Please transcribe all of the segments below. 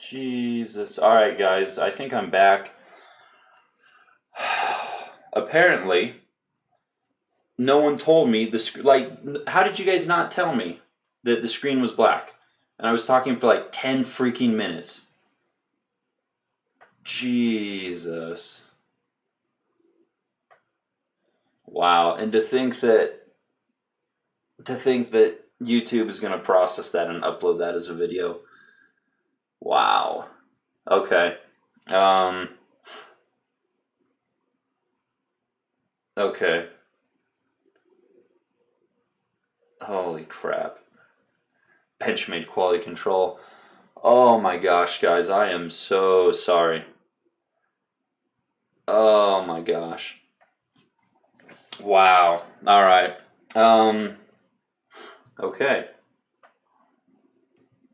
Jesus. All right, guys. I think I'm back. Apparently, no one told me how did you guys not tell me that the screen was black? And I was talking for like 10 freaking minutes. Jesus. Wow. And to think that YouTube is going to process that and upload that as a video. Wow. Okay. Okay. Holy crap. Benchmade quality control. Oh my gosh, guys, I am so sorry. Oh my gosh. Wow. All right. Okay.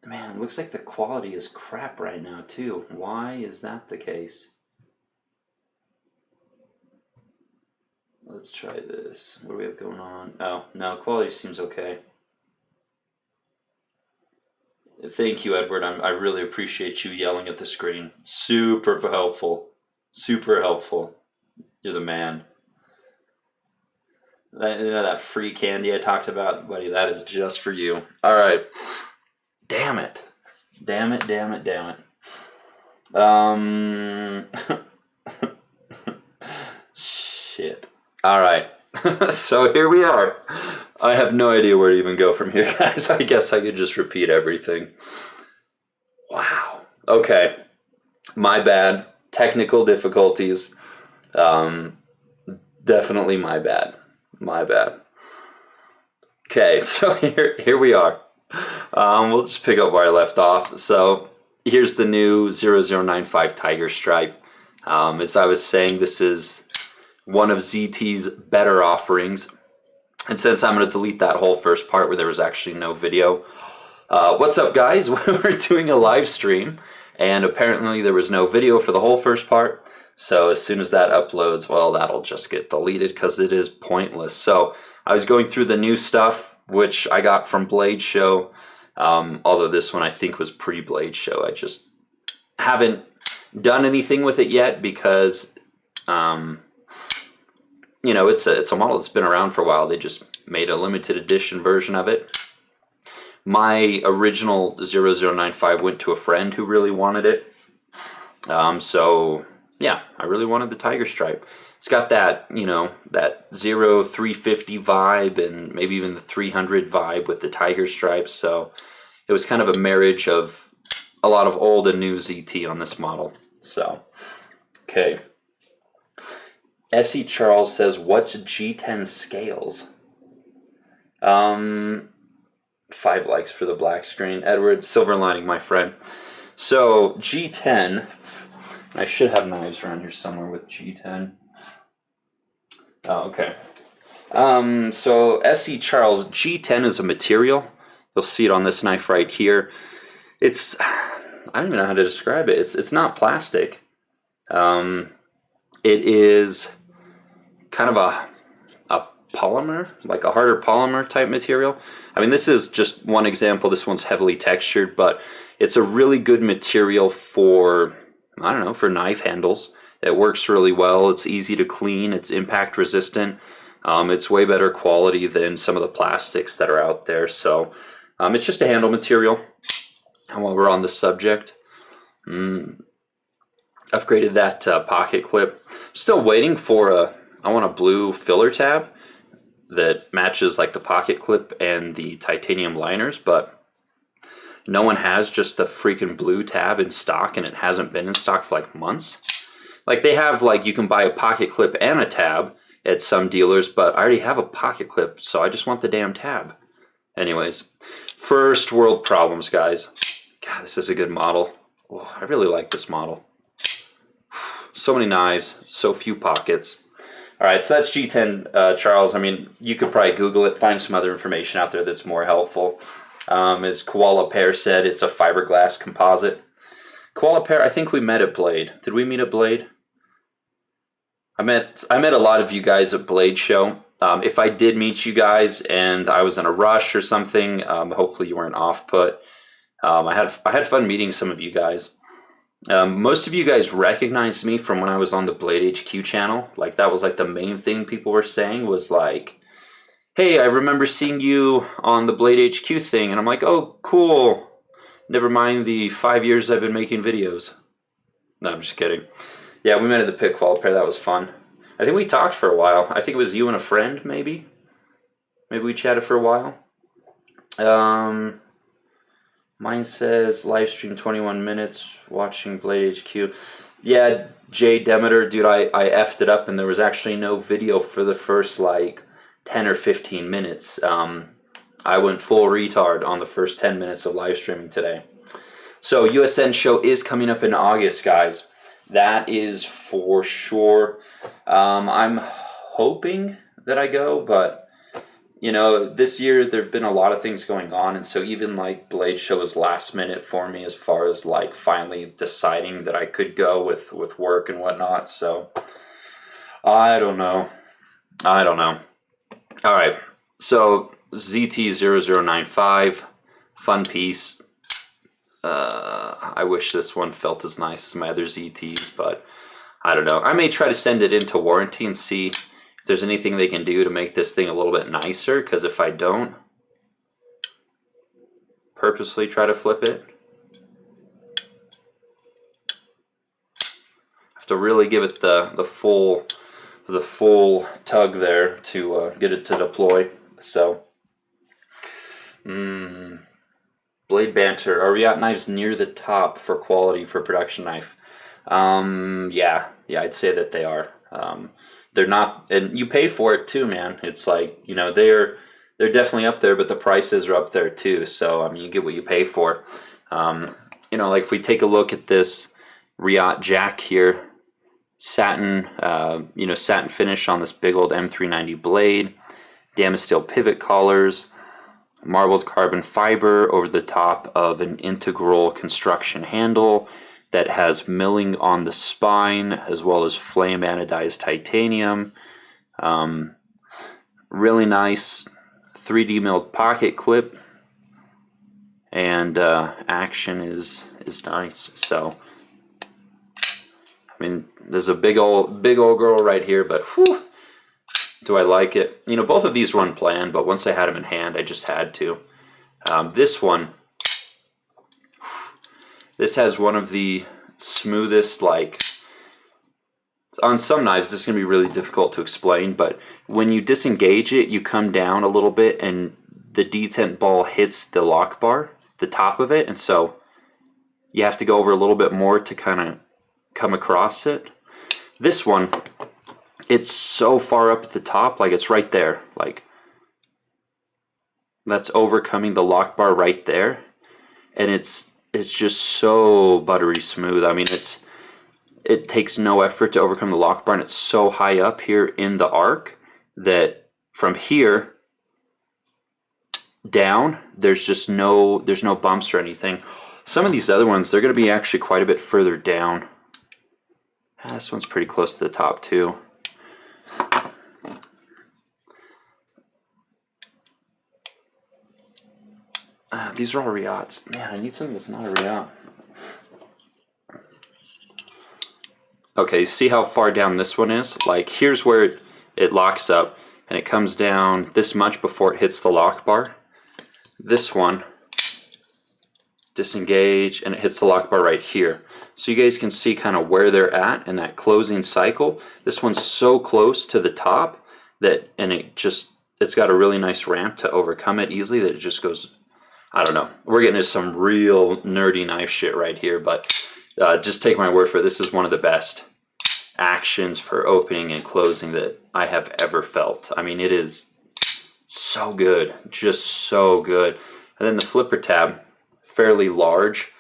Man, it looks like the quality is crap right now too. Why is that the case? Let's try this. What do we have going on? Oh, no, quality seems okay. Thank you, Edward. I really appreciate you yelling at the screen. Super helpful. Super helpful. You're the man. That free candy I talked about, buddy, that is just for you. All right. Damn it. Damn it, damn it, damn it. Shit. All right. So here we are. I have no idea where to even go from here, guys. I guess I could just repeat everything. Wow. Okay. My bad. Technical difficulties. Definitely my bad. My bad. Okay, so here we are. We'll just pick up where I left off. So here's the new 0095 Tiger Stripe. As I was saying, this is one of ZT's better offerings. And since I'm going to delete that whole first part where there was actually no video, what's up, guys? We're doing a live stream, and apparently there was no video for the whole first part. So as soon as that uploads, well, that'll just get deleted because it is pointless. So I was going through the new stuff, which I got from Blade Show, although this one I think was pre-Blade Show. I just haven't done anything with it yet because, you know, it's a model that's been around for a while. They just made a limited edition version of it. My original 0095 went to a friend who really wanted it. So yeah, I really wanted the Tiger Stripe. It's got that, you know, that 0350 vibe and maybe even the 300 vibe with the Tiger Stripes. So it was kind of a marriage of a lot of old and new ZT on this model. So, okay. S.E. Charles says, what's G10 scales? 5 likes for the black screen. Edward, silver lining, my friend. So, G10, I should have knives around here somewhere with G10. Oh, okay. So, S.E. Charles, G10 is a material. You'll see it on this knife right here. It's, I don't even know how to describe it. It's not plastic. It is kind of a polymer, like a harder polymer type material. I mean, this is just one example. This one's heavily textured, but it's a really good material for, I don't know, for knife handles. It works really well. It's easy to clean. It's impact resistant. It's way better quality than some of the plastics that are out there. So it's just a handle material. And while we're on the subject, upgraded that pocket clip. Still waiting for I want a blue filler tab that matches like the pocket clip and the titanium liners, but no one has just the freaking blue tab in stock, and it hasn't been in stock for like months. Like they have, like, you can buy a pocket clip and a tab at some dealers, but I already have a pocket clip, so I just want the damn tab. Anyways, first world problems, guys. God, this is a good model. Oh, I really like this model. So many knives, so few pockets. All right, so that's G10, Charles. I mean, you could probably Google it, find some other information out there that's more helpful. As Koala Pear said, it's a fiberglass composite. Koala Pear, I think we met at Blade. Did we meet at Blade? I met a lot of you guys at Blade Show. If I did meet you guys and I was in a rush or something, hopefully you weren't off put. I had fun meeting some of you guys. Most of you guys recognized me from when I was on the Blade HQ channel. Like that was like the main thing people were saying was like, hey, I remember seeing you on the Blade HQ thing. And I'm like, oh, cool. Never mind the 5 years I've been making videos. No, I'm just kidding. Yeah, we met at the pit qual pair. That was fun. I think we talked for a while. I think it was you and a friend, maybe. Maybe we chatted for a while. Mine says live stream 21 minutes watching Blade HQ. Yeah, Jay Demeter, dude, I effed it up and there was actually no video for the first like 10 or 15 minutes. I went full retard on the first 10 minutes of live streaming today. So USN show is coming up in August, guys. That is for sure. I'm hoping that I go, but you know, this year there have been a lot of things going on, and so even like Blade show was last minute for me as far as like finally deciding that I could go with work and whatnot. So I don't know. All right, so ZT0095, fun piece. I wish this one felt as nice as my other ZTs, but I don't know. I may try to send it into warranty and see if there's anything they can do to make this thing a little bit nicer, because if I don't purposely try to flip it, I have to really give it the full tug there to get it to deploy. So Blade banter. Are Riad knives near the top for quality for production knife? Yeah, I'd say that they are. They're not, and you pay for it too, man. It's like, you know, they're definitely up there, but the prices are up there too. So I mean, you get what you pay for. You know, like if we take a look at this Riad Jack here, satin, you know, satin finish on this big old M390 blade, Damasteel pivot collars, marbled carbon fiber over the top of an integral construction handle that has milling on the spine, as well as flame anodized titanium. Really nice 3D milled pocket clip, and action is nice. So I mean, there's a big old girl right here, but whew, do I like it? You know, both of these were unplanned, but once I had them in hand, I just had to. This one, this has one of the smoothest, like, on some knives, this is going to be really difficult to explain, but when you disengage it, you come down a little bit and the detent ball hits the lock bar, the top of it, and so you have to go over a little bit more to kind of come across it. This one, it's so far up at the top, like it's right there, like that's overcoming the lock bar right there, and it's just so buttery smooth. I mean, it takes no effort to overcome the lock bar, and it's so high up here in the arc that from here down, there's no bumps or anything. Some of these other ones, they're going to be actually quite a bit further down. This one's pretty close to the top too. These are all Riads. Man, I need something that's not a Riad. Okay, see how far down this one is? Like, here's where it locks up, and it comes down this much before it hits the lock bar. This one, disengage, and it hits the lock bar right here. So you guys can see kind of where they're at in that closing cycle. This one's so close to the top that, and it's got a really nice ramp to overcome it easily, that it just goes, I don't know. We're getting into some real nerdy knife shit right here, but just take my word for it. This is one of the best actions for opening and closing that I have ever felt. I mean, it is so good, just so good. And then the flipper tab, fairly large,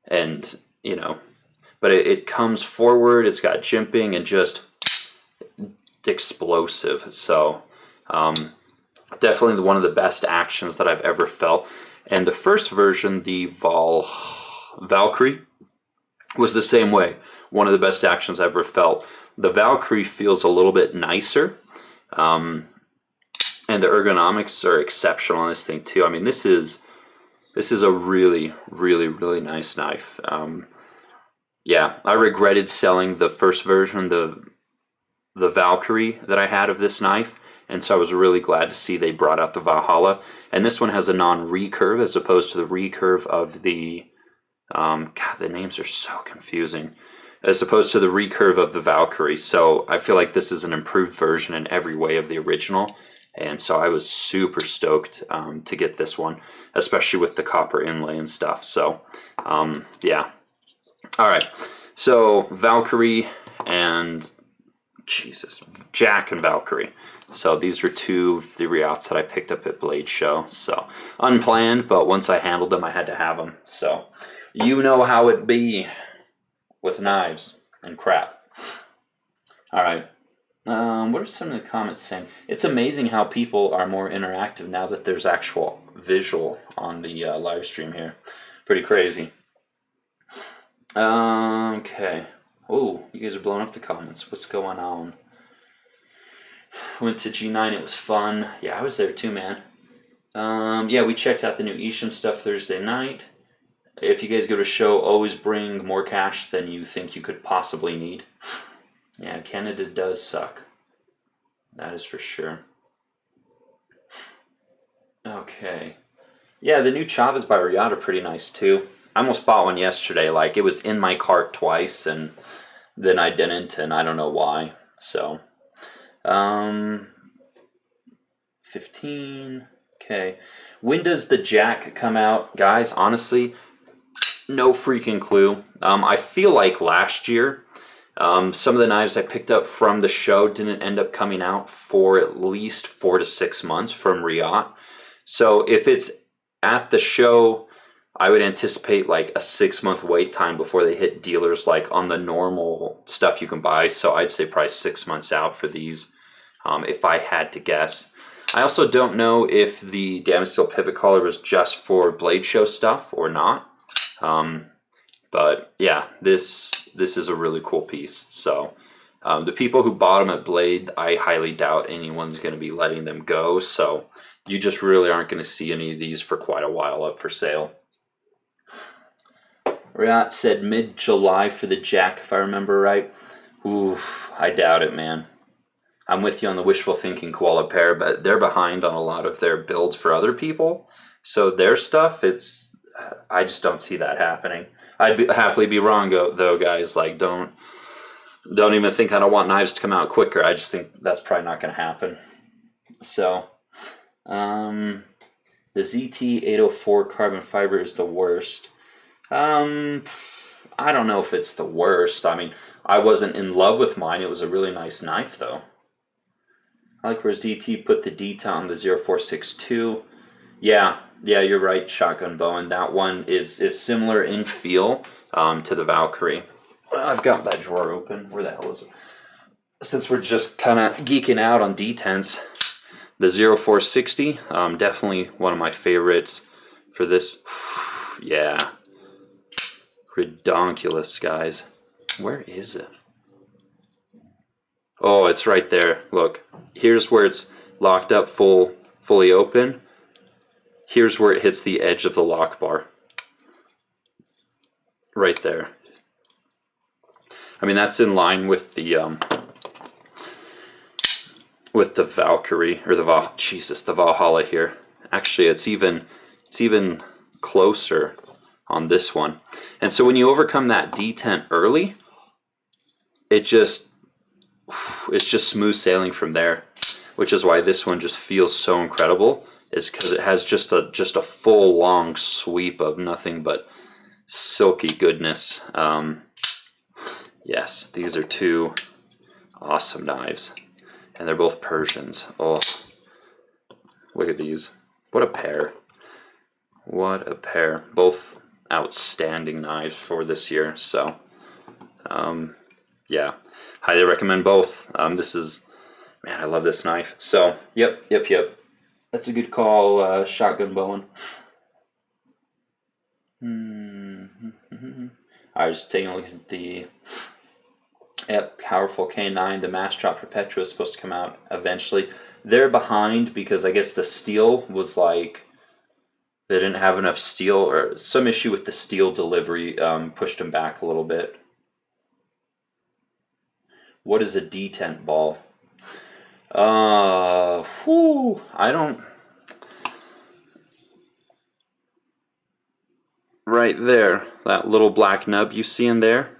and you know, but it comes forward. It's got jimping and just explosive. So definitely one of the best actions that I've ever felt. And the first version, the Valkyrie, was the same way. One of the best actions I've ever felt. The Valkyrie feels a little bit nicer, and the ergonomics are exceptional on this thing too. I mean, this is a really, really, really nice knife. Yeah, I regretted selling the first version, the Valkyrie that I had of this knife, and so I was really glad to see they brought out the Valhalla. And this one has a non-recurve as opposed to the recurve of the God, the names are so confusing. As opposed to the recurve of the Valkyrie. So I feel like this is an improved version in every way of the original. And so I was super stoked to get this one, especially with the copper inlay and stuff. So yeah. All right. So Valkyrie and Jack and Valkyrie. So these were two of the Riats that I picked up at Blade Show. So unplanned, but once I handled them, I had to have them. So you know how it be with knives and crap. All right. What are some of the comments saying? It's amazing how people are more interactive now that there's actual visual on the live stream here. Pretty crazy. Okay. Oh, you guys are blowing up the comments. What's going on? Went to G9. It was fun. Yeah, I was there too, man. Yeah, we checked out the new Isham stuff Thursday night. If you guys go to show, always bring more cash than you think you could possibly need. Yeah, Canada does suck. That is for sure. Okay. Yeah, the new Chavez by Riad are pretty nice too. I almost bought one yesterday. Like, it was in my cart twice, and then I didn't, and I don't know why. So, 15. Okay. When does the Jack come out? Guys, honestly, no freaking clue. I feel like last year, some of the knives I picked up from the show didn't end up coming out for at least 4 to 6 months from Riad. So if it's at the show, I would anticipate like a 6-month wait time before they hit dealers like on the normal stuff you can buy. So I'd say probably 6 months out for these, if I had to guess. I also don't know if the Damage Steel pivot collar was just for Blade Show stuff or not. But yeah, this is a really cool piece. So the people who bought them at Blade, I highly doubt anyone's going to be letting them go. So you just really aren't going to see any of these for quite a while up for sale. Riat said mid-July for the Jack, if I remember right. Ooh, I doubt it, man. I'm with you on the wishful thinking koala pair, but they're behind on a lot of their builds for other people. So their stuff, I just don't see that happening. I'd happily be wrong, though, guys. Like, don't even think I don't want knives to come out quicker. I just think that's probably not going to happen. So, the ZT-804 carbon fiber is the worst. I don't know if it's the worst. I mean, I wasn't in love with mine. It was a really nice knife, though. I like where ZT put the detail on the 0462. Yeah, you're right, Shotgun Bowen. That one is similar in feel to the Valkyrie. Well, I've got that drawer open. Where the hell is it? Since we're just kind of geeking out on detents, the 0460, definitely one of my favorites for this. Yeah. Redonkulous, guys. Where is it? Oh, it's right there. Look, here's where it's locked up fully open. Here's where it hits the edge of the lock bar. Right there. I mean, that's in line with the Valkyrie or the Valhalla here. Actually, it's even closer on this one. And so when you overcome that detent early, it's just smooth sailing from there, which is why this one just feels so incredible, is because it has just a full long sweep of nothing but silky goodness. Yes, these are two awesome knives, and they're both Persians. Oh, look at these. What a pair. What a pair. Both outstanding knives for this year. So yeah, highly recommend both. This is, man, I love this knife. So yep, that's a good call, Shotgun Bowen. I was taking a look at the Powerful K9. The Mass Drop Perpetua is supposed to come out eventually. They're behind because I guess the steel was like, they didn't have enough steel, or some issue with the steel delivery pushed them back a little bit. What is a detent ball? I don't. Right there, that little black nub you see in there,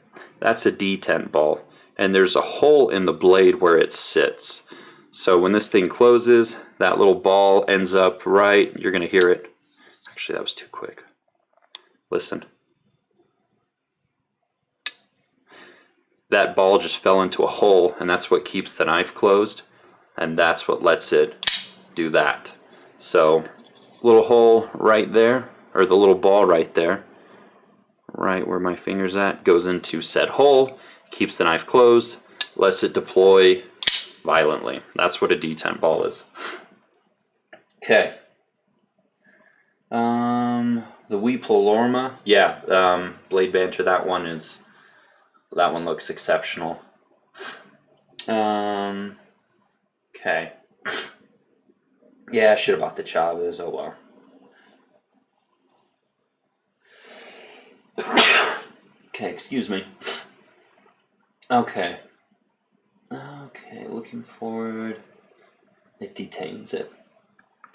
that's a detent ball. And there's a hole in the blade where it sits. So when this thing closes, that little ball ends up right, you're going to hear it. Actually, that was too quick. Listen. That ball just fell into a hole, and that's what keeps the knife closed, and that's what lets it do that. So, little hole right there, or the little ball right there, right where my finger's at, goes into said hole, keeps the knife closed, lets it deploy violently. That's what a detent ball is. Okay. The Weeplorma, yeah, Blade Banter, that one looks exceptional. Okay. Yeah, I should have bought the Chavez, oh well. Okay, excuse me. Okay. Okay, looking forward. It detains it.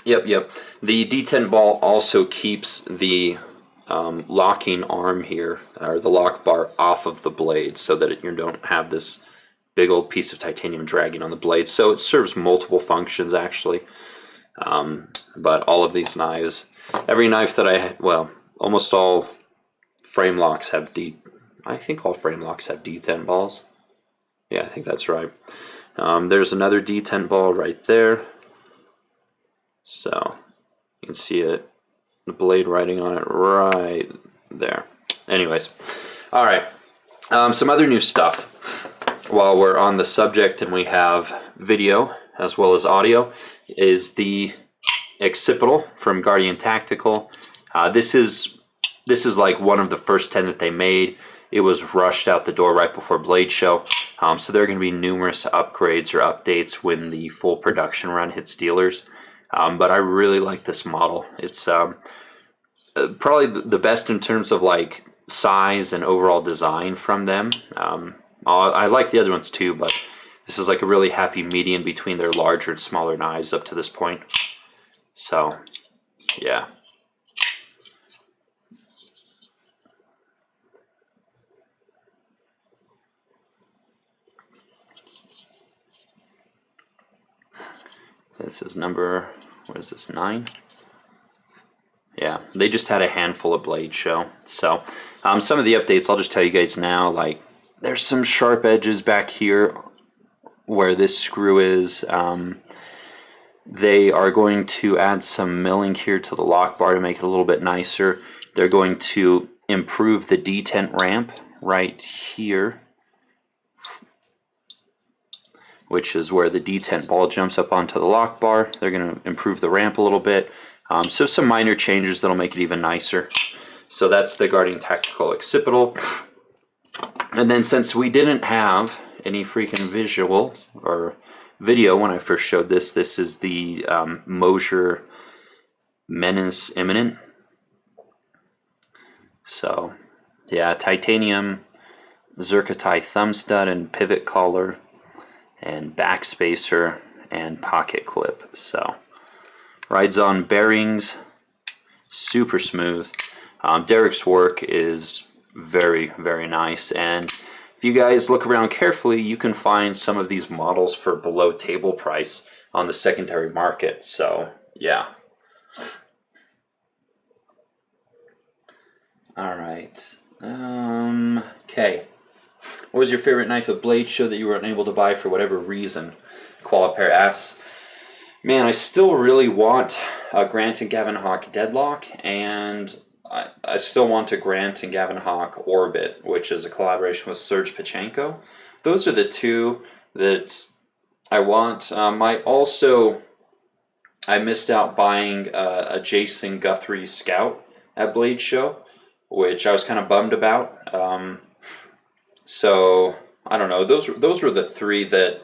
Yep. The detent ball also keeps the locking arm here, or the lock bar, off of the blade so that you don't have this big old piece of titanium dragging on the blade. So it serves multiple functions actually. But all of these knives, every knife that almost all frame locks have I think all frame locks have detent balls. Yeah, I think that's right. There's another detent ball right there. So you can see it, the blade writing on it right there. Anyways, all right. Some other new stuff while we're on the subject and we have video as well as audio is the occipital from Guardian Tactical. This is like one of the first 10 that they made. It was rushed out the door right before Blade Show. So there are going to be numerous upgrades or updates when the full production run hits dealers. But I really like this model. It's probably the best in terms of like size and overall design from them. I like the other ones too, but this is like a really happy median between their larger and smaller knives up to this point. So, yeah. This is number, what is this, 9? Yeah, they just had a handful of Blade Show. So, some of the updates, I'll just tell you guys now, like, there's some sharp edges back here where this screw is. They are going to add some milling here to the lock bar to make it a little bit nicer. They're going to improve the detent ramp right here, which is where the detent ball jumps up onto the lock bar. They're going to improve the ramp a little bit. So some minor changes that'll make it even nicer. So that's the Guardian Tactical Occipital. And then since we didn't have any freaking visuals or video when I first showed this, this is the Mosier Menace Imminent. So yeah, titanium zircotai thumb stud and pivot collar and backspacer and pocket clip. So rides on bearings, super smooth. Derek's work is very, very nice, and if you guys look around carefully, you can find some of these models for below table price on the secondary market. So yeah. All right. Okay. What was your favorite knife at Blade Show that you were unable to buy for whatever reason? Qualipair asks. Man, I still really want a Grant and Gavin Hawk Deadlock, and I still want a Grant and Gavin Hawk Orbit, which is a collaboration with Serge Pachenko. Those are the two that I want. I missed out buying a Jason Guthrie Scout at Blade Show, which I was kind of bummed about. So I don't know. Those were the three that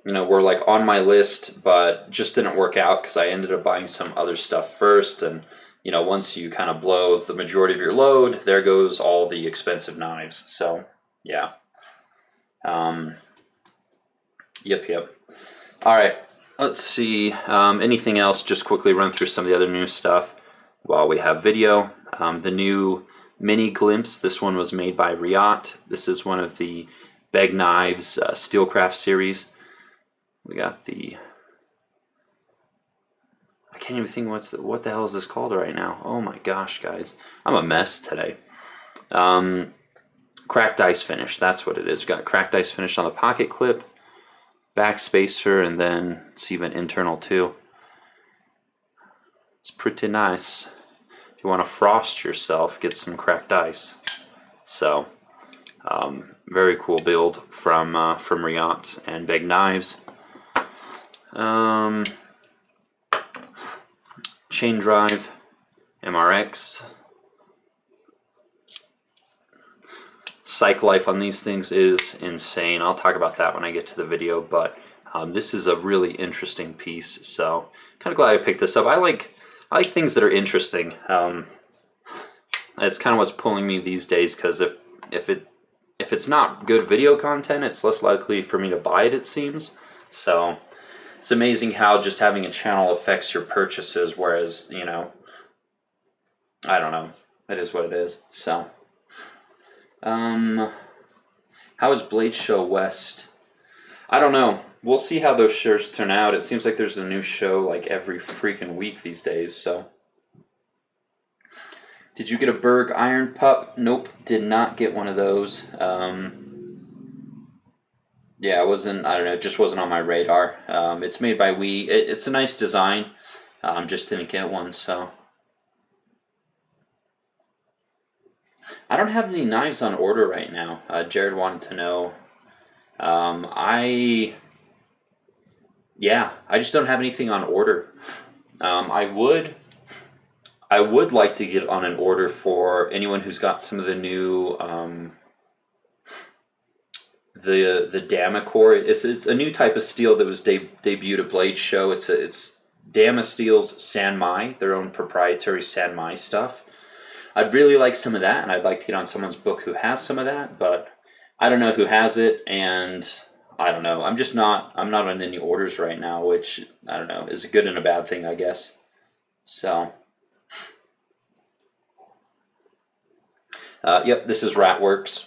were like on my list, but just didn't work out because I ended up buying some other stuff first. And once you kind of blow the majority of your load, there goes all the expensive knives. So yeah. Yep. All right, let's see. Anything else? Just quickly run through some of the other new stuff while we have video. The new mini glimpse. This one was made by Riad. This is one of the Beg Knives Steelcraft series. We got the. I can't even think what the hell is this called right now. Oh my gosh, guys, I'm a mess today. Cracked ice finish. That's what it is. We've got cracked ice finish on the pocket clip, back spacer, and then it's even internal too. It's pretty nice. If you want to frost yourself, get some cracked ice. So, very cool build from Riad and Beg Knives. Chain drive, MRX. Cycle life on these things is insane. I'll talk about that when I get to the video, but this is a really interesting piece, so kind of glad I picked this up. I like things that are interesting. It's kind of what's pulling me these days, because if it's not good video content, it's less likely for me to buy it, it seems. So it's amazing how just having a channel affects your purchases, whereas, you know, I don't know. It is what it is. So, how is Blade Show West? I don't know. We'll see how those shirts turn out. It seems like there's a new show like every freaking week these days, so. Did you get a Berg Iron Pup? Nope, did not get one of those. Yeah, it wasn't, I don't know, it just wasn't on my radar. It's made by it's a nice design. Just didn't get one, so. I don't have any knives on order right now. Jared wanted to know. I just don't have anything on order. I would like to get on an order for anyone who's got some of the new the Damacor. It's a new type of steel that was debuted at Blade Show. It's Dama Steel's Sanmai, their own proprietary Sanmai stuff. I'd really like some of that, and I'd like to get on someone's book who has some of that, but I don't know who has it, and I don't know. I'm not on any orders right now, which, I don't know, is a good and a bad thing, I guess. So, yep, this is Ratworks,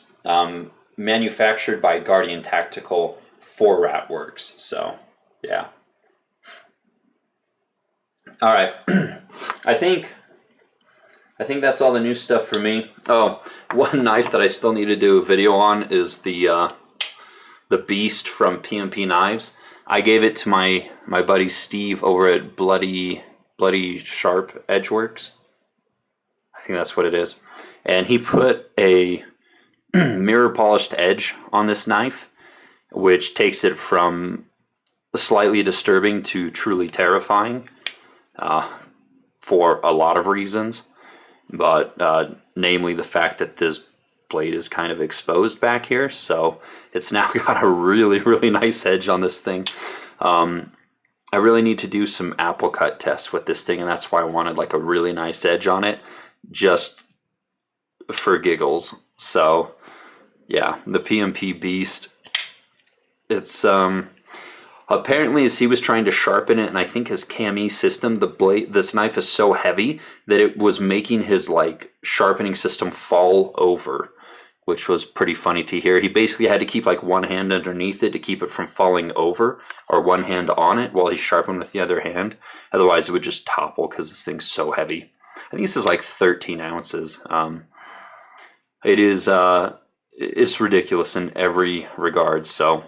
manufactured by Guardian Tactical for Ratworks, so, yeah. All right, I think that's all the new stuff for me. Oh, one knife that I still need to do a video on is the Beast from PMP Knives. I gave it to my buddy Steve over at Bloody Sharp Edgeworks. I think that's what it is. And he put a mirror polished edge on this knife, which takes it from slightly disturbing to truly terrifying for a lot of reasons. But namely the fact that this blade is kind of exposed back here, so it's now got a really, really nice edge on this thing. I really need to do some apple cut tests with this thing, and that's why I wanted like a really nice edge on it, just for giggles. So yeah, the PMP Beast, it's apparently, as he was trying to sharpen it, and I think his CAME system, this knife is so heavy that it was making his like sharpening system fall over, which was pretty funny to hear. He basically had to keep like one hand underneath it to keep it from falling over, or one hand on it while he sharpened with the other hand. Otherwise, it would just topple because this thing's so heavy. I think this is like 13 ounces. It's ridiculous in every regard. So.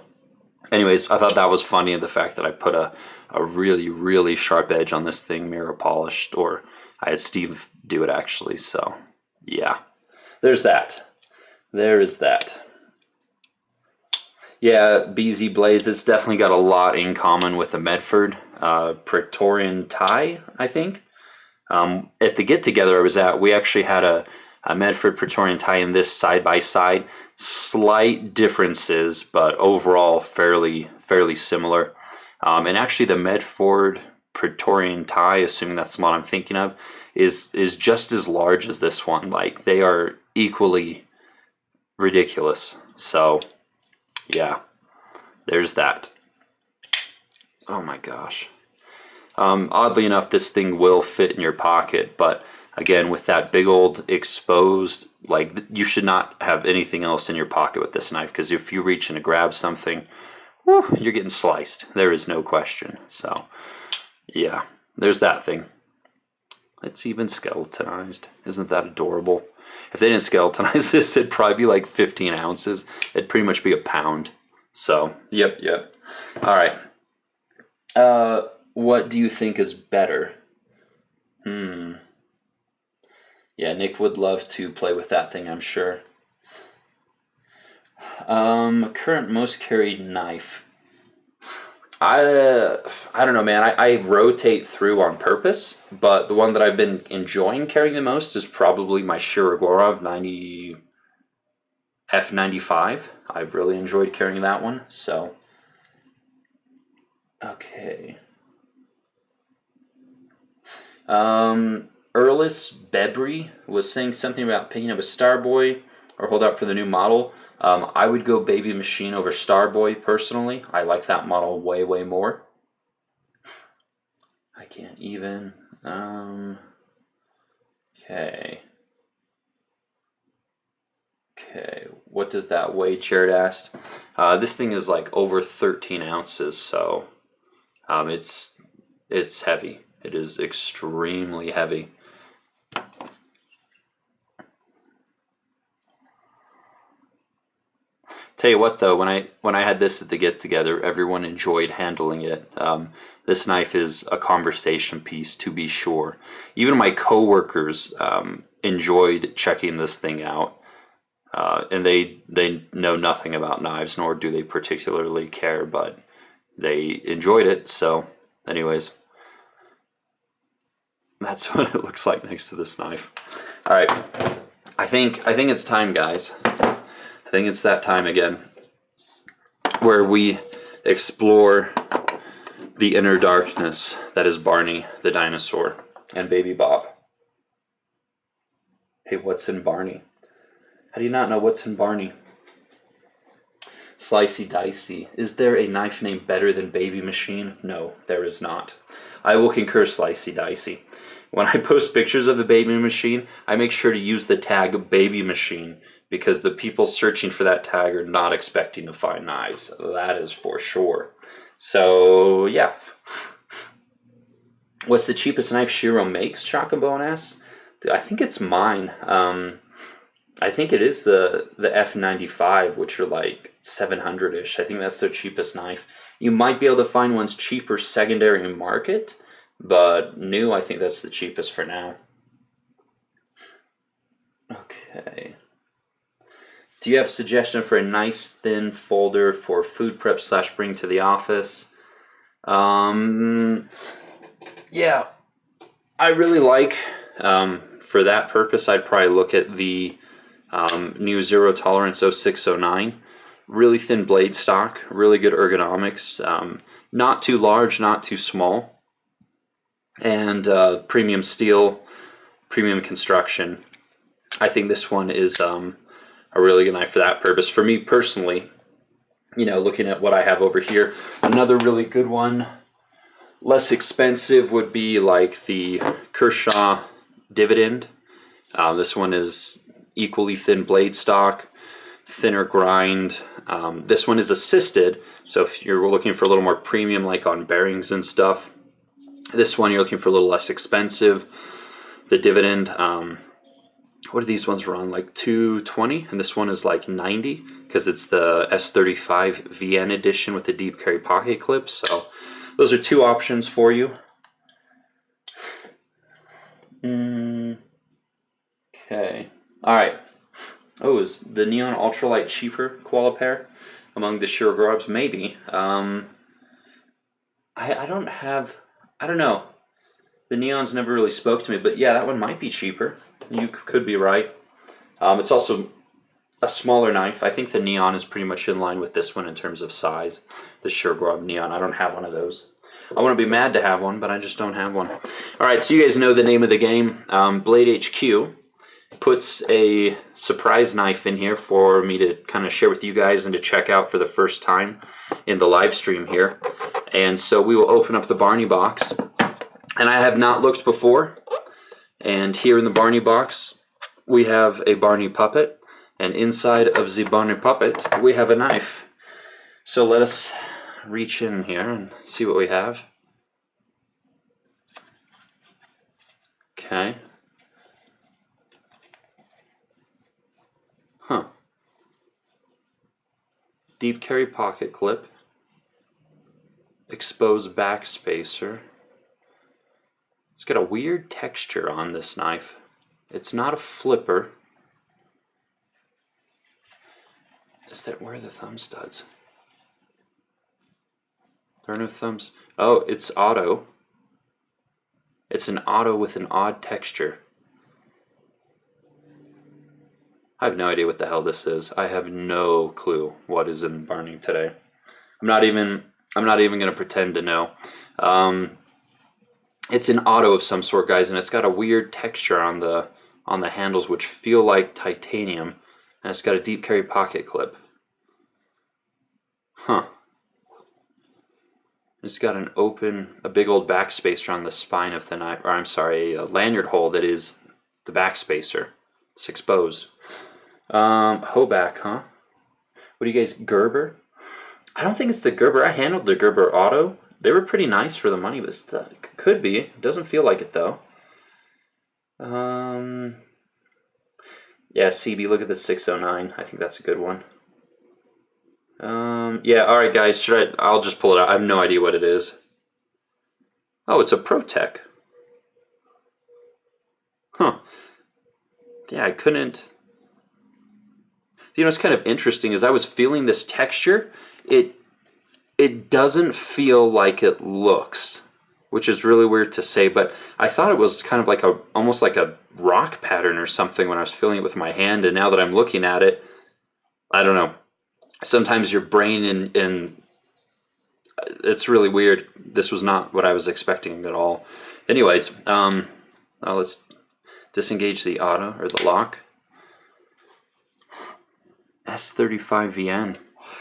Anyways, I thought that was funny, the fact that I put a really, really sharp edge on this thing, mirror polished, or I had Steve do it actually, so yeah. There's that. There is that. Yeah, BZ Blades, it's definitely got a lot in common with the Medford Praetorian tie, I think. At the get-together I was at, we actually had a Medford Praetorian tie in this side-by-side. Slight differences, but overall fairly similar. And actually the Medford Praetorian tie, assuming that's the one I'm thinking of, is just as large as this one. Like, they are equally ridiculous. So, yeah, there's that. Oh my gosh. Oddly enough, this thing will fit in your pocket, but again, with that big old exposed, like you should not have anything else in your pocket with this knife, because if you reach in to grab something, whew, you're getting sliced. There is no question. So, yeah, there's that thing. It's even skeletonized. Isn't that adorable? If they didn't skeletonize this, it'd probably be like 15 ounces. It'd pretty much be a pound. So, yep. All right. What do you think is better? Yeah, Nick would love to play with that thing, I'm sure. Current most carried knife. I don't know, man. I rotate through on purpose, but the one that I've been enjoying carrying the most is probably my Shirogorov 90 F95. I've really enjoyed carrying that one. So, okay. Erlis Bebry was saying something about picking up a Starboy or hold out for the new model. I would go Baby Machine over Starboy personally. I like that model way, way more. I can't even. Okay. Okay, what does that weigh? Jared asked. This thing is like over 13 ounces, so it's heavy. It is extremely heavy. Tell you what, though, when I had this at the get together, everyone enjoyed handling it. This knife is a conversation piece, to be sure. Even my coworkers enjoyed checking this thing out, and they know nothing about knives, nor do they particularly care, but they enjoyed it. So, anyways, that's what it looks like next to this knife. All right, I think it's time, guys. I think it's that time again where we explore the inner darkness that is Barney the dinosaur and Baby Bob. Hey, what's in Barney? How do you not know what's in Barney? Slicey Dicey. Is there a knife name better than Baby Machine? No, there is not. I will concur, Slicey Dicey. When I post pictures of the Baby Machine, I make sure to use the tag Baby Machine, because the people searching for that tag are not expecting to find knives. That is for sure. So, yeah. What's the cheapest knife Shiro makes? Chocobo asks. I think it's mine. I think it is the F95, which are like 700-ish. I think that's their cheapest knife. You might be able to find ones cheaper secondary market, but new, I think that's the cheapest for now. Okay. Do you have a suggestion for a nice thin folder for food prep / bring to the office? Yeah, I really like, for that purpose, I'd probably look at the new Zero Tolerance 0609. Really thin blade stock, really good ergonomics, not too large, not too small, and premium steel, premium construction. I think this one is a really good knife for that purpose. For me personally, you know, looking at what I have over here, another really good one, less expensive, would be like the Kershaw Dividend. This one is equally thin blade stock, thinner grind. This one is assisted, so if you're looking for a little more premium, like on bearings and stuff, this one you're looking for a little less expensive. The Dividend, what do these ones run? Like $220, and this one is like $90 because it's the S35 VN edition with the deep carry pocket clip. So those are two options for you. Okay. All right. Oh, is the Neon Ultralight cheaper koala pair among the Shirogorovs? Maybe. I don't know. The Neons never really spoke to me, but yeah, that one might be cheaper. You could be right. It's also a smaller knife. I think the Neon is pretty much in line with this one in terms of size. The Shirogorov Neon. I don't have one of those. I want to be mad to have one, but I just don't have one. All right, so you guys know the name of the game. Blade HQ puts a surprise knife in here for me to kind of share with you guys and to check out for the first time in the live stream here. And so we will open up the Barney box. And I have not looked before. And here in the Barney box, we have a Barney puppet. And inside of the Barney puppet, we have a knife. So let us reach in here and see what we have. Okay. Huh. Deep carry pocket clip. Exposed back spacer. It's got a weird texture on this knife. It's not a flipper. Where are the thumb studs? There are no thumbs. Oh, it's auto. It's an auto with an odd texture. I have no idea what the hell this is. I have no clue what is in Barney today. I'm not even going to pretend to know. It's an auto of some sort, guys, and it's got a weird texture on the handles which feel like titanium, and it's got a deep carry pocket clip. Huh. It's got a big old backspacer on the spine of the knife, or I'm sorry, a lanyard hole that is the backspacer. It's exposed. Hoback, huh? What do you guys, Gerber? I don't think it's the Gerber. I handled the Gerber Auto. They were pretty nice for the money, but still, it could be. It doesn't feel like it, though. Yeah, CB, look at the 609. I think that's a good one. Yeah, alright guys, I'll just pull it out. I have no idea what it is. Oh, it's a ProTech. Huh. Yeah, I couldn't... You know, what's kind of interesting is I was feeling this texture. It doesn't feel like it looks, which is really weird to say, but I thought it was kind of like almost like a rock pattern or something when I was feeling it with my hand, and now that I'm looking at it, I don't know. Sometimes your brain and it's really weird. This was not what I was expecting at all. Anyways, let's disengage the auto or the lock. S35VN.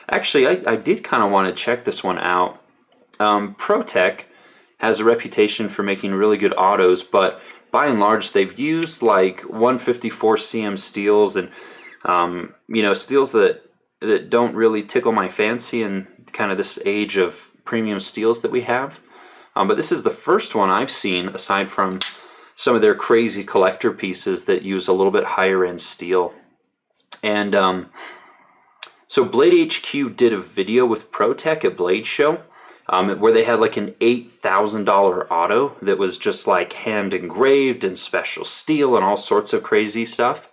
Actually, I did kind of want to check this one out. ProTech has a reputation for making really good autos, but by and large, they've used like 154 cm steels and you know, steels that don't really tickle my fancy in kind of this age of premium steels that we have. But this is the first one I've seen, aside from some of their crazy collector pieces that use a little bit higher end steel. And so Blade HQ did a video with ProTech at Blade Show where they had like an $8,000 auto that was just like hand engraved and special steel and all sorts of crazy stuff.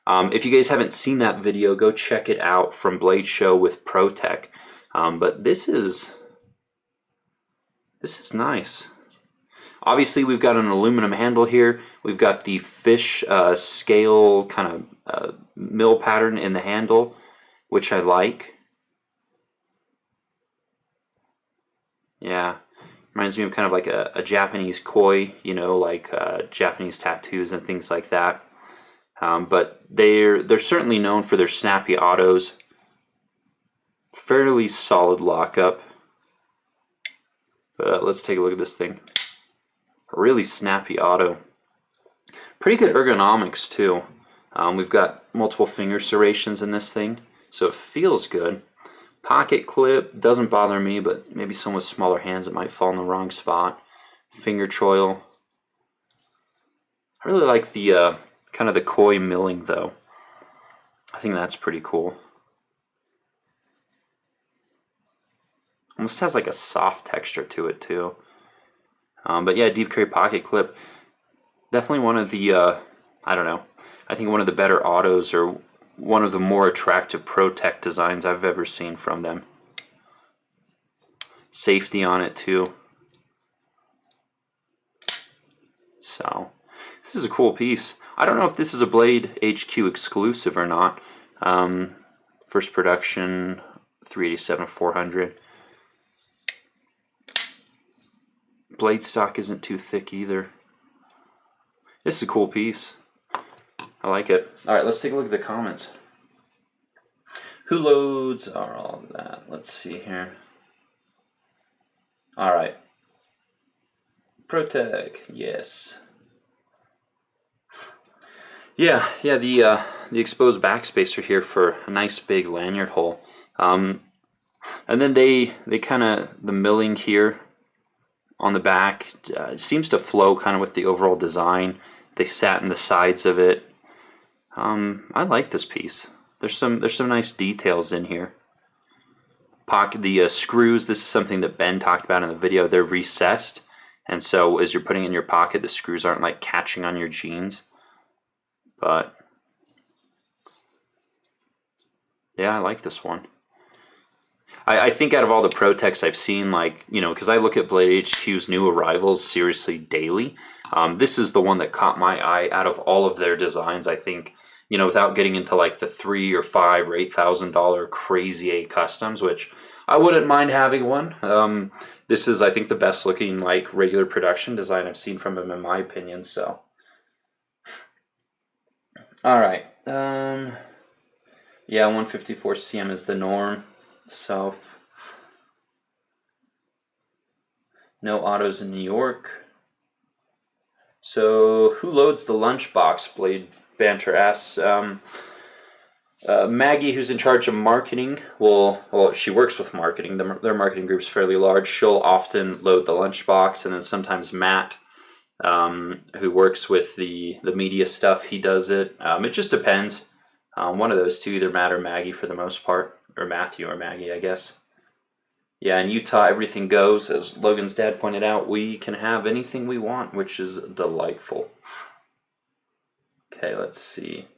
If you guys haven't seen that video, go check it out from Blade Show with ProTech. But this is nice. Obviously, we've got an aluminum handle here. We've got the fish scale kind of mill pattern in the handle, which I like. Yeah, reminds me of kind of like a Japanese koi, you know, like Japanese tattoos and things like that. But they're certainly known for their snappy autos. Fairly solid lockup. But let's take a look at this thing. A really snappy auto. Pretty good ergonomics too. We've got multiple finger serrations in this thing, so it feels good. Pocket clip doesn't bother me, but maybe someone with smaller hands it might fall in the wrong spot. Finger choil. I really like the kind of the koi milling though. I think that's pretty cool. Almost has like a soft texture to it too. But yeah, deep carry pocket clip. Definitely one of the, I don't know, I think one of the better autos or one of the more attractive ProTech designs I've ever seen from them. Safety on it too. So, this is a cool piece. I don't know if this is a Blade HQ exclusive or not. First production, 387-400. Blade stock isn't too thick either. This is a cool piece. I like it. Alright, let's take a look at the comments. Who loads are all of that? Let's see here. All right. Protec, yes. Yeah, yeah. The exposed backspacer here for a nice big lanyard hole. And then they kind of the milling here on the back seems to flow kind of with the overall design. They sat in the sides of it. I like this piece. There's some nice details in here. Pocket the screws. This is something that Ben talked about in the video. They're recessed, and so as you're putting it in your pocket, the screws aren't like catching on your jeans. But yeah, I like this one. I think out of all the Protecs I've seen, like, you know, because I look at Blade HQ's new arrivals seriously daily, this is the one that caught my eye out of all of their designs. I think, you know, without getting into like the $3,000 or $5,000 or $8,000 crazy A customs, which I wouldn't mind having one. This is, I think, the best looking like regular production design I've seen from them, in my opinion. So, all right, yeah, 154 cm is the norm. So, no autos in New York. So, who loads the lunchbox? Blade Banter asks. Maggie, who's in charge of marketing, well, she works with marketing. Their marketing group's fairly large. She'll often load the lunchbox, and then sometimes Matt, who works with the media stuff, he does it. It just depends. One of those two, either Matt or Maggie for the most part. Or Matthew or Maggie, I guess. Yeah, in Utah, everything goes. As Logan's dad pointed out, we can have anything we want, which is delightful. Okay, let's see.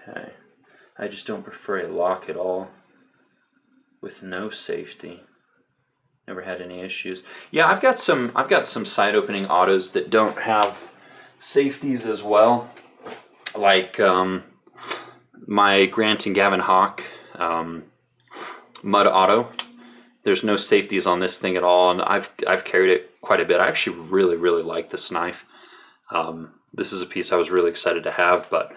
Okay. I just don't prefer a lock at all with no safety. Never had any issues. Yeah, I've got some side opening autos that don't have safeties as well. Like my Grant and Gavin Hawk Mud Auto. There's no safeties on this thing at all, and I've carried it quite a bit. I actually really like this knife. This is a piece I was really excited to have, but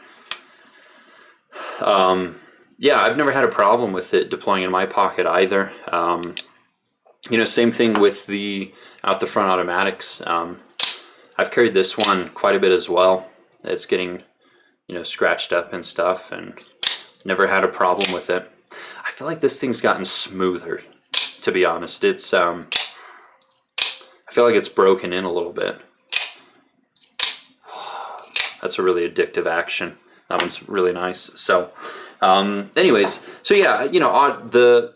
yeah, I've never had a problem with it deploying in my pocket either. You know, same thing with the out the front automatics. I've carried this one quite a bit as well. It's getting, you know, scratched up and stuff, and never had a problem with it. I feel like this thing's gotten smoother, to be honest. It's I feel like it's broken in a little bit. That's a really addictive action. That one's really nice. So anyways, so yeah, you know, the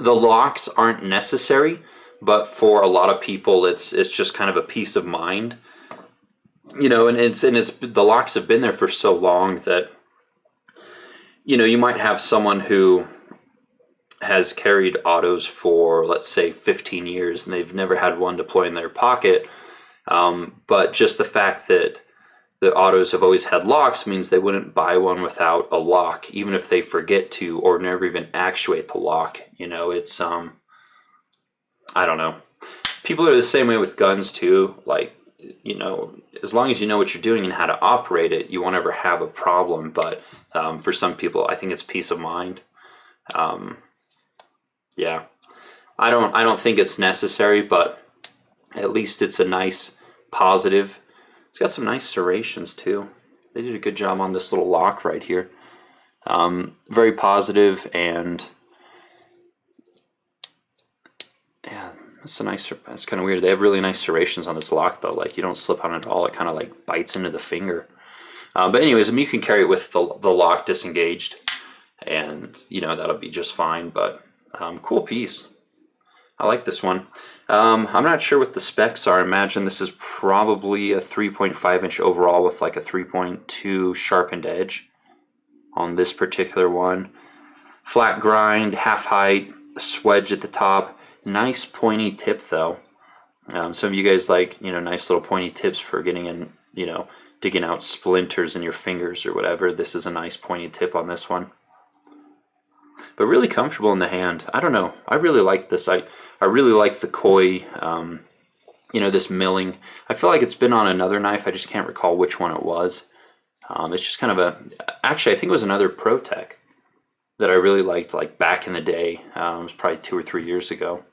locks aren't necessary, but for a lot of people it's just kind of a peace of mind. You know, and it's the locks have been there for so long that, you know, you might have someone who has carried autos for, let's say, 15 years and they've never had one deploy in their pocket. But just the fact that the autos have always had locks means they wouldn't buy one without a lock, even if they forget to or never even actuate the lock. You know, it's I don't know. People are the same way with guns too. Like, you know, as long as you know what you're doing and how to operate it, you won't ever have a problem. But for some people, I think it's peace of mind. Yeah, I don't think it's necessary, but at least it's a nice positive. It's got some nice serrations too. They did a good job on this little lock right here. Very positive, and yeah, that's a nice. That's kind of weird. They have really nice serrations on this lock though. Like, you don't slip on it at all. It kind of like bites into the finger. But anyways, I mean, you can carry it with the lock disengaged, and you know that'll be just fine. But cool piece. I like this one. I'm not sure what the specs are. I imagine this is probably a 3.5 inch overall with like a 3.2 sharpened edge on this particular one. Flat grind, half height, swedge at the top. Nice pointy tip though. Some of you guys like, you know, nice little pointy tips for getting in, you know, digging out splinters in your fingers or whatever. This is a nice pointy tip on this one. But really comfortable in the hand. I don't know. I really like this. I really like the koi, you know, this milling. I feel like it's been on another knife. I just can't recall which one it was. It's just kind of a... Actually, I think it was another Protec. that I really liked, like back in the day. It was probably 2 or 3 years ago,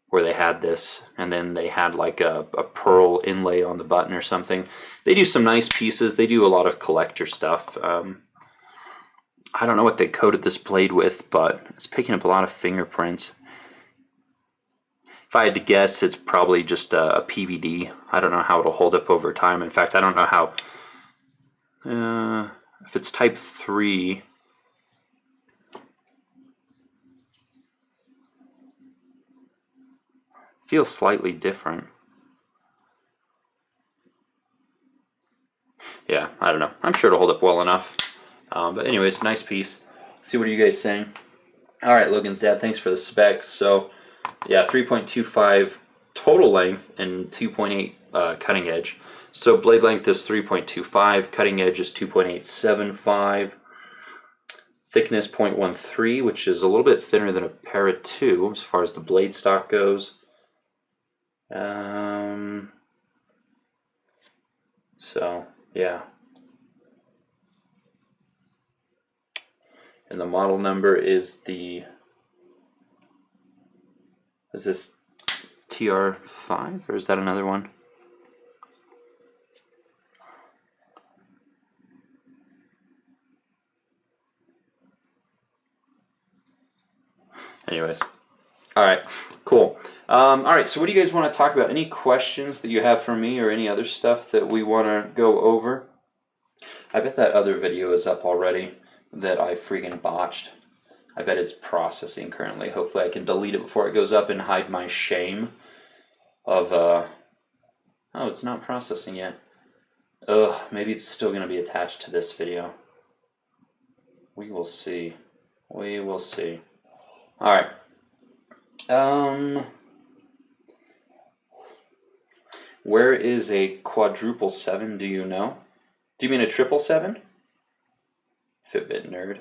where they had this, and then they had like a pearl inlay on the button or something. They do some nice pieces. They do a lot of collector stuff. I don't know what they coated this blade with, but it's picking up a lot of fingerprints. If I had to guess, it's probably just a PVD. I don't know how it'll hold up over time. In fact, I don't know how... if it's type 3... feels slightly different. Yeah, I don't know. I'm sure it'll hold up well enough. But anyways, nice piece. Let's see, what are you guys saying? All right, Logan's dad, thanks for the specs. So, yeah, 3.25 total length and 2.8 cutting edge. So blade length is 3.25, cutting edge is 2.875, thickness 0.13, which is a little bit thinner than a Para 2 as far as the blade stock goes. So, yeah. And the model number is the... is this TR5 or is that another one? Anyways, all right, cool. All right, so what do you guys want to talk about? Any questions that you have for me or any other stuff that we want to go over? I bet that other video is up already that I freaking botched. I bet it's processing currently. Hopefully I can delete it before it goes up and hide my shame of, oh, it's not processing yet. Ugh, maybe it's still going to be attached to this video. We will see. We will see. All right. Where is a quadruple 7? Do you know? Do you mean a 777? Fitbit nerd.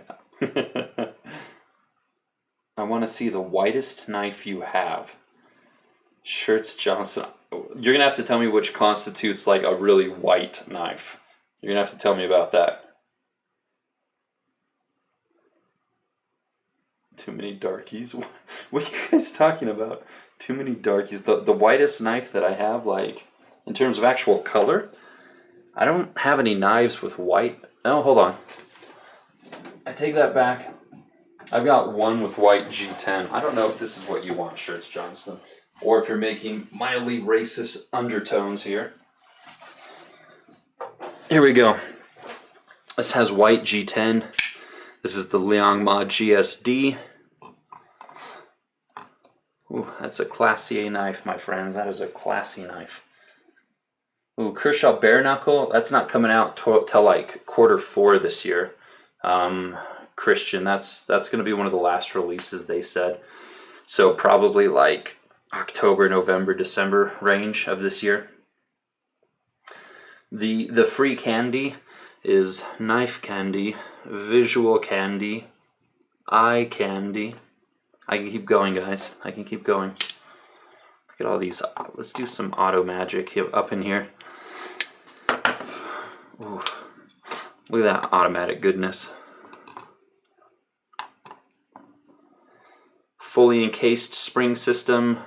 I want to see the whitest knife you have. Shirts Johnson. You're gonna have to tell me which constitutes like a really white knife. You're gonna have to tell me about that. Too many darkies? What are you guys talking about? Too many darkies. The whitest knife that I have, like, in terms of actual color, I don't have any knives with white. Oh, hold on. I take that back. I've got one with white G10. I don't know if this is what you want, Shirts Johnson, or if you're making mildly racist undertones here. Here we go. This has white G10. This is the Liangma GSD. Ooh, that's a classy A knife, my friends. That is a classy knife. Ooh, Kershaw Bare Knuckle. That's not coming out till like Q4 this year. Christian, that's going to be one of the last releases, they said. So probably like October, November, December range of this year. The free candy is knife candy, visual candy, eye candy. I can keep going, guys. I can keep going. Look at all these. Let's do some auto magic up in here. Ooh, look at that automatic goodness. Fully encased spring system,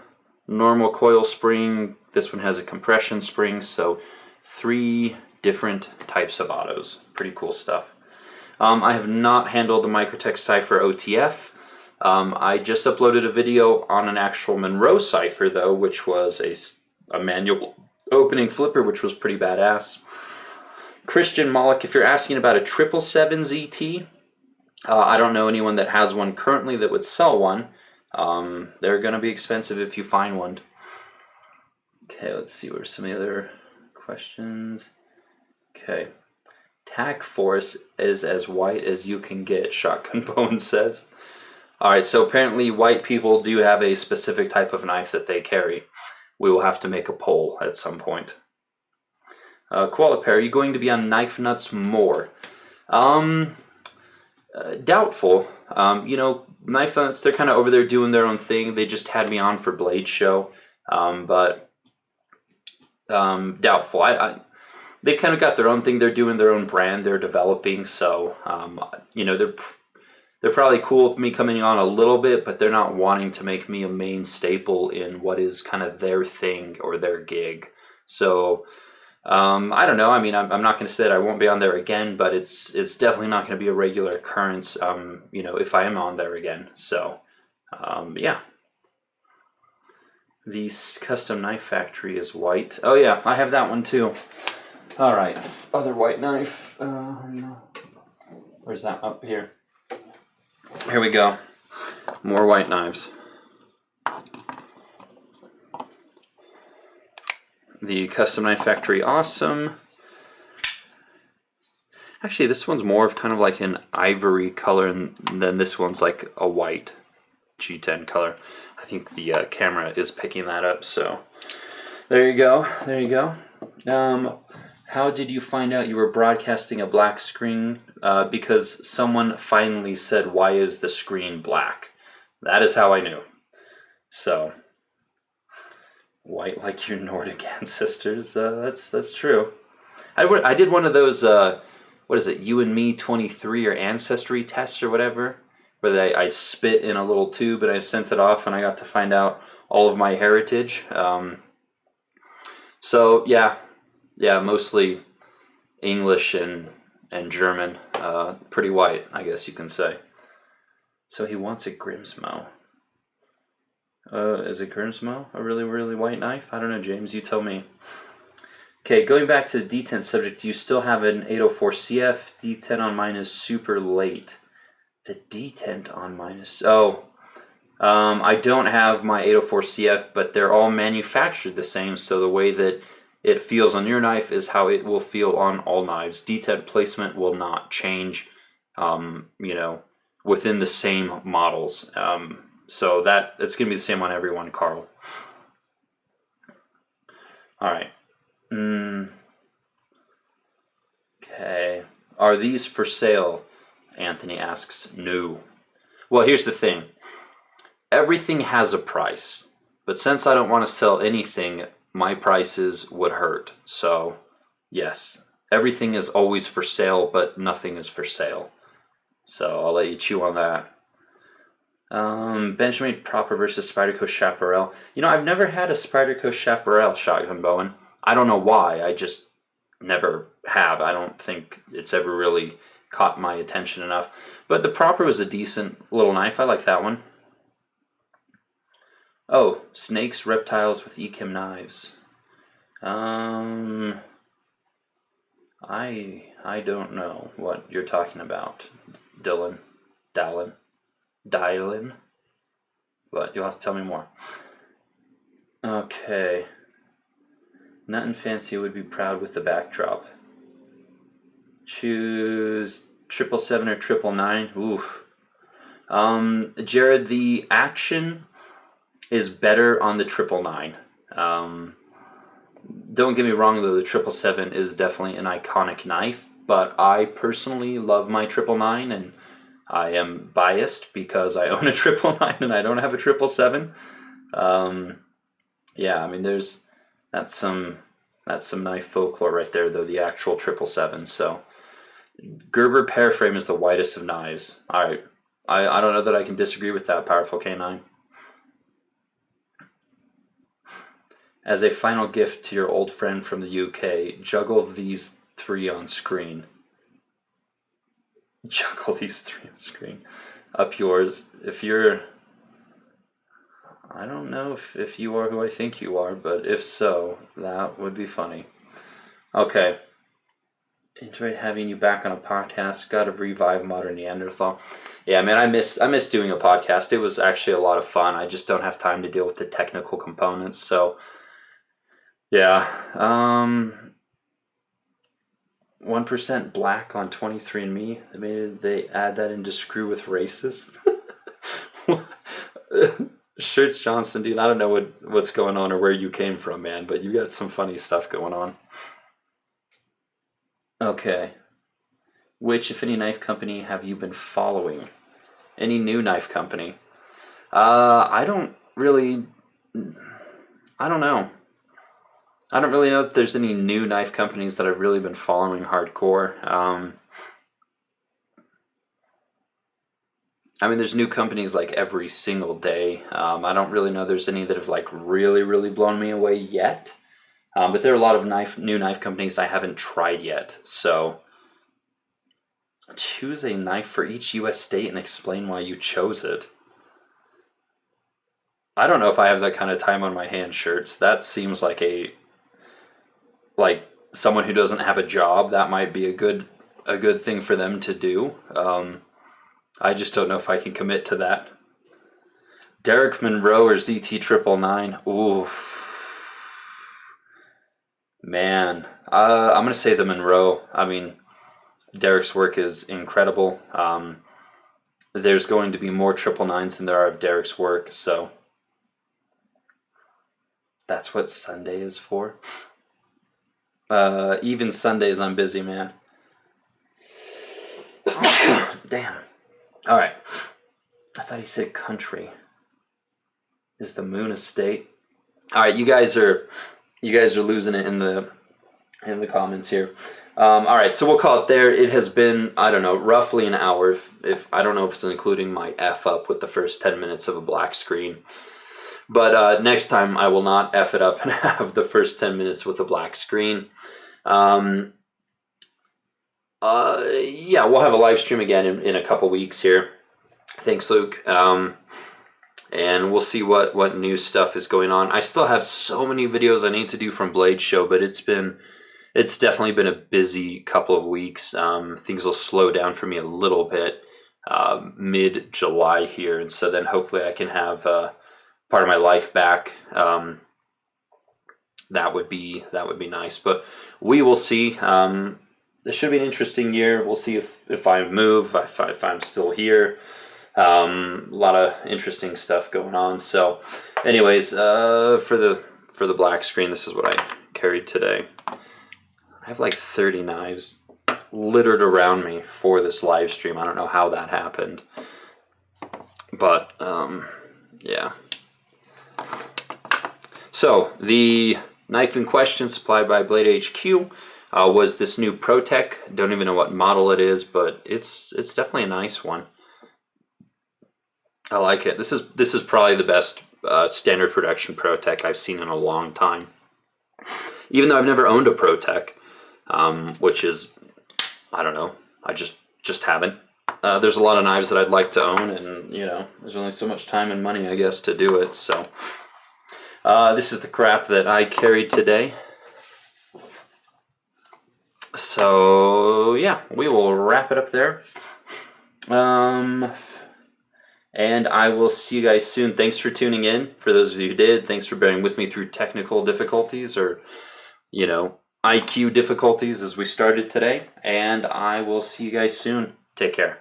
normal coil spring. This one has a compression spring, so 3 different types of autos. Pretty cool stuff. I have not handled the Microtech Cypher OTF. I just uploaded a video on an actual Monroe Cypher, though, which was a manual opening flipper, which was pretty badass. Christian Moloch, if you're asking about a 777 ZT, I don't know anyone that has one currently that would sell one. They're going to be expensive if you find one. Okay, let's see what are some of the other questions. Okay. Tack Force is as white as you can get, Shotgun Bone says. Alright, so apparently white people do have a specific type of knife that they carry. We will have to make a poll at some point. Koala Pair, are you going to be on Knife Nuts more? Doubtful. You know, Knife Nuts, they're kind of over there doing their own thing. They just had me on for Blade Show. But doubtful. They've kind of got their own thing. They're doing their own brand. They're developing. So, you know, they're probably cool with me coming on a little bit, but they're not wanting to make me a main staple in what is kind of their thing or their gig. So I don't know. I mean, I'm not going to say that I won't be on there again, but it's definitely not going to be a regular occurrence. You know, if I am on there again. So yeah. The custom knife factory is white. Oh yeah, I have that one too. All right, other white knife. Where's that? Up here. Here we go. More white knives. The custom knife factory, awesome. Actually, this one's more of kind of like an ivory color, and then this one's like a white G10 color. I think the camera is picking that up, so there you go. There you go. How did you find out you were broadcasting a black screen? Because someone finally said, "Why is the screen black?" That is how I knew. So, white like your Nordic ancestors. That's true. I did one of those. What is it? You and Me 23 or Ancestry tests or whatever, where I spit in a little tube and I sent it off, and I got to find out all of my heritage. So yeah, mostly English and German. Pretty white, I guess you can say. So he wants a Grimsmo. Is a Grimsmo a really, really white knife? I don't know, James. You tell me. Okay, going back to the detent subject, do you still have an 804 CF? Detent on mine is super late. The detent on mine is... Oh, I don't have my 804 CF, but they're all manufactured the same, so the way that it feels on your knife is how it will feel on all knives. Detent placement will not change, you know, within the same models. So it's going to be the same on everyone, Carl. All right. Okay. Are these for sale? Anthony asks. No. Well, here's the thing. Everything has a price. But since I don't want to sell anything, my prices would hurt. So, yes. Everything is always for sale, but nothing is for sale. So, I'll let you chew on that. Benjamin Proper versus Spyderco Chaparral. You know, I've never had a Spyderco Chaparral shotgun, Bowen. I don't know why. I just never have. I don't think it's ever really caught my attention enough. But the Proper was a decent little knife. I like that one. Oh, snakes, reptiles with Echem knives. I don't know what you're talking about, Dylan. But you'll have to tell me more. Okay. Nut and Fancy would be proud with the backdrop. Choose 777 or 999. Oof. Jared, the action is better on the 999. Don't get me wrong though, the 777 is definitely an iconic knife, but I personally love my 999, and I am biased because I own a 999 and I don't have a 777. Yeah, I mean that's some knife folklore right there though, the actual 777. So Gerber Paraframe is the whitest of knives. All right, I don't know that I can disagree with that, Powerful K9. As a final gift to your old friend from the UK, juggle these 3 on screen. Juggle these 3 on screen. Up yours. If you're... I don't know if you are who I think you are, but if so, that would be funny. Okay. Enjoyed having you back on a podcast. Got to revive Modern Neanderthal. Yeah, man, I miss doing a podcast. It was actually a lot of fun. I just don't have time to deal with the technical components, so... Yeah, 1% black on 23andMe. They add that in to screw with racist. Shirts Johnson, dude. I don't know what's going on or where you came from, man, but you got some funny stuff going on. Okay. Which, if any, knife company have you been following? Any new knife company? I don't know. I don't really know if there's any new knife companies that I've really been following hardcore. I mean, there's new companies like every single day. I don't really know there's any that have like really, really blown me away yet. But there are a lot of new knife companies I haven't tried yet. So choose a knife for each U.S. state and explain why you chose it. I don't know if I have that kind of time on my hands, Shirts. That seems like someone who doesn't have a job. That might be a good thing for them to do. I just don't know if I can commit to that. Derek Monroe or ZT 999? Ooh, man. I'm gonna say the Monroe. I mean, Derek's work is incredible. There's going to be more 999s than there are of Derek's work, so that's what Sunday is for. Even Sundays I'm busy, man. Damn. All right. I thought he said country. Is the moon a state? All right, you guys are losing it in the comments here. All right, so we'll call it there. It has been, I don't know, roughly an hour. If I don't know if it's including my F up with the first 10 minutes of a black screen. But next time I will not F it up and have the first 10 minutes with a black screen. Yeah, we'll have a live stream again in a couple weeks here. Thanks, Luke. And we'll see what new stuff is going on. I still have so many videos I need to do from Blade Show, but it's definitely been a busy couple of weeks. Things will slow down for me a little bit mid-July here, and so then hopefully I can have part of my life back. That would be nice, but we will see. This should be an interesting year. We'll see if I move, if I'm still here. A lot of interesting stuff going on. So, anyways, for the black screen, this is what I carried today. I have like 30 knives littered around me for this live stream. I don't know how that happened, but yeah. So the knife in question, supplied by Blade HQ, was this new ProTech. Don't even know what model it is, but it's definitely a nice one. I like it. This is probably the best standard production ProTech I've seen in a long time. Even though I've never owned a ProTech, which is, I don't know, I just haven't. There's a lot of knives that I'd like to own, and there's only so much time and money, I guess, to do it. So this is the crap that I carried today. So yeah, we will wrap it up there. And I will see you guys soon. Thanks for tuning in. For those of you who did, thanks for bearing with me through technical difficulties or, IQ difficulties as we started today. And I will see you guys soon. Take care.